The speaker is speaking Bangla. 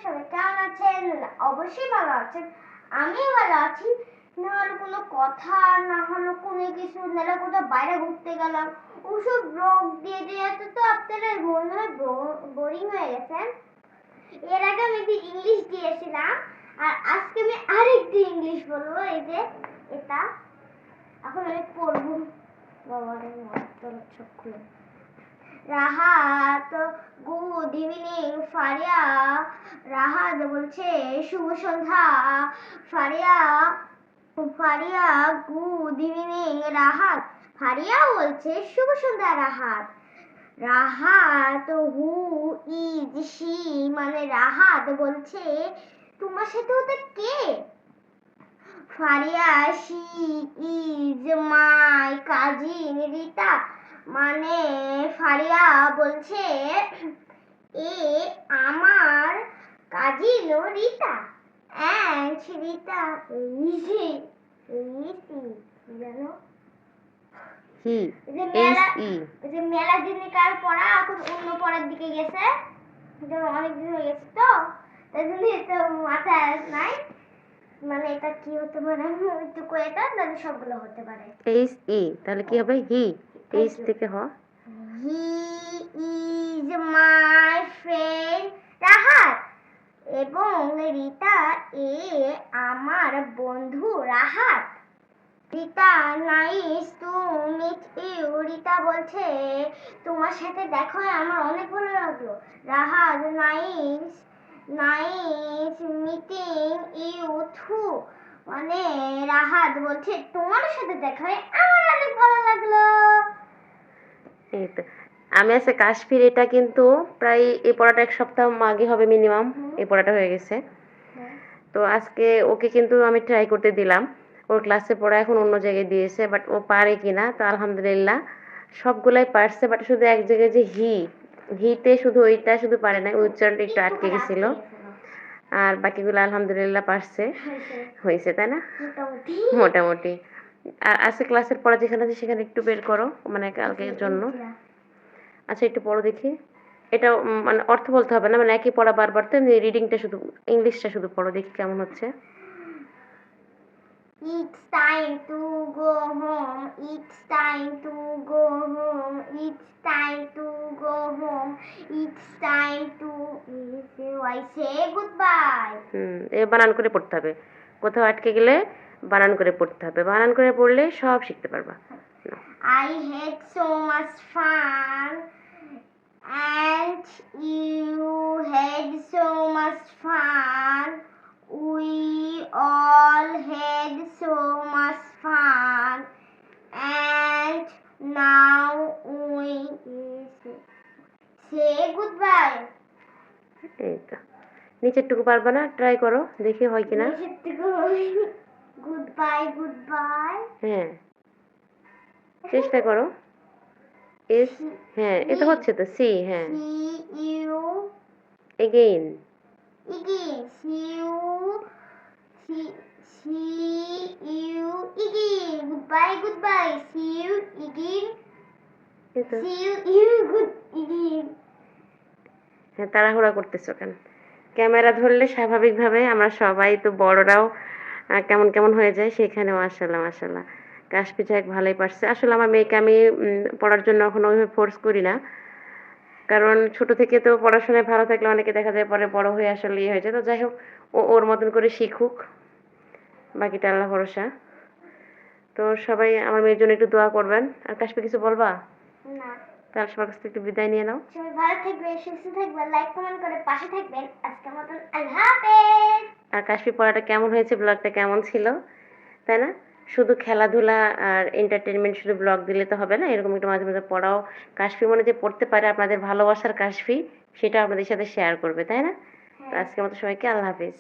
সবাই কেমন আছেন? অবশ্যই ভালো আছেন। আমিও ভালো আছি। না হলে কোনো কথা, না হলে কোনো কিছু, না হলে কোথাও বাইরে ঘুরতে গেলাম, ওসব ব্লগ দিয়ে দিয়ে তো আপনারা মনে হয় বোরিং হয়ে গেছেন। এর আগে আমি একটু ইংলিশ দিয়েছিলাম, আর আজকে আমি আরেকটু ইংলিশ বলবো। এই যে এটা এখন আমি পড়বো। বাবা রে, চোখ খুলে। Rahat good evening. ফারিয়া, রাহাত বলছে শুভ সন্ধ্যা। Faria Faria good evening. রাহাত, ফারিয়া বলছে শুভ সন্ধ্যা। Rahat, Rahat who is she, মানে রাহাত বলছে তোমার সাথে ওটা কে? Faria, she is my cousin Rita, মানে ফারিয়া বলছে এ আমার cousin Rita. And Rita is জানো হি যে এস ই যে মেলা দিনে কার পড়া এখন অন্য পড়ার দিকে গেছে, অনেক দিন হয়ে গেছে তো তাই জন্য এটা মাথায় নাই। মানে এটা কি হতে পারে, একটু কয়েটা তাহলে সবগুলো হতে পারে। এইচ ই, তাহলে কি হবে? হি এইচ থেকে হ। He is my friend Rahat, এবং রিতা এ আমার বন্ধু Rahat. Rita, nice to meet you. Rita বলছে তোমার সাথে দেখা হয়ে আমার অনেক ভালো লাগলো। Rahat, nice nice meeting you too, মানে রাহাত বলছে তোমার সাথে দেখা হয়ে আমার অনেক ভালো লাগলো। এই তো, আমি আজকে কাশ্মীর, এটা কিন্তু প্রায় এই পড়াটা এক সপ্তাহ আগে হবে মিনিমাম, এই পড়াটা হয়ে গেছে। তো আজকে ওকে কিন্তু আমি ট্রাই করতে দিলাম, ওর ক্লাসে পড়া এখন অন্য জায়গায় দিয়েছে, বাট ও পারে কিনা। তো আলহামদুলিল্লাহ সবগুলাই পারছে, বাট শুধু এক জায়গায় যে হিতে শুধু ওইটা শুধু পারে না, উচ্চারণটা একটু আটকে গেছিল, আর বাকিগুলো আলহামদুলিল্লাহ পারছে, হয়েছে তাই না? মোটামুটি। আর আজকে ক্লাসের পড়া যেখানে আছে সেখানে একটু বের করো, মানে কালকের জন্য। আচ্ছা, একটু পড়ো দেখি। এটা মানে অর্থ বলতে হবে না, মানে একই পড়া বারবার, তো এমনি রিডিংটা শুধু, ইংলিশটা শুধু পড়ো দেখি কেমন হচ্ছে। It's time to go home. It's time to go home. It's time to go home. It's time to I say goodbye. এ বানান করে পড়তে হবে, কোথাও আটকে গেলে বানান করে পড়তে হবে, বানান করে পড়লে সব শিখতে পারবা। I had so much fun, and you had so much fun. We all had so much fun, and now we say goodbye. এই তো, নিচেরটুকু পারবা না, ট্রাই করো দেখি হয় কিনা। Goodbye, goodbye. হ্যাঁ, চেষ্টা করো। এস, হ্যাঁ এটা হচ্ছে তো সি। হ্যাঁ, See you again. see you again. Goodbye, goodbye. See you again. See you good again. হ্যাঁ, তাড়াহুড়া করতেছো কেন? ক্যামেরা ধরলে স্বাভাবিকভাবে আমরা সবাই তো বড়রাও কেমন কেমন হয়ে যায়, সেখানে মাশাআল্লাহ মাশাআল্লাহ কাশফি যাক ভালোই পারছে। আসলে আমার মেয়েকে আমি পড়ার জন্য এখন ওইভাবে ফোর্স করি না, কারণ ছোট থেকে তো পড়াশোনায় ভালো থাকলে অনেকে দেখা যায় পরে বড় হয়ে আসলে ইয়ে হয়ে যায়। তো যাই হোক, ও ওর মতন করে শিখুক, বাকিটা আল্লাহ ভরসা। তো সবাই আমার মেয়ের জন্য একটু দোয়া করবেন। আর কাশফি কিছু বলবা? না, তাহলে সবার কাছ থেকে একটু বিদায় নিয়ে নাও। সবাই ভালো থাকবেন, সুস্থ থাকবেন, লাইক কমেন্ট করে পাশে থাকবেন। আজকের মতন আল্লাহ হাফেজ। আর কাশফি পড়াটা কেমন হয়েছে, ব্লগটা কেমন ছিল, তাই না? শুধু খেলাধুলা আর এন্টারটেনমেন্ট শুধু ব্লগ দিলে তো হবে না, এরকম একটু মাঝে মাঝে পড়াও। কাশফি মনে যে পড়তে পারে, আপনাদের ভালোবাসার কাশফি, সেটা আপনাদের সাথে শেয়ার করবে, তাই না? তো আজকের মতো সবাইকে আল্লাহ হাফেজ।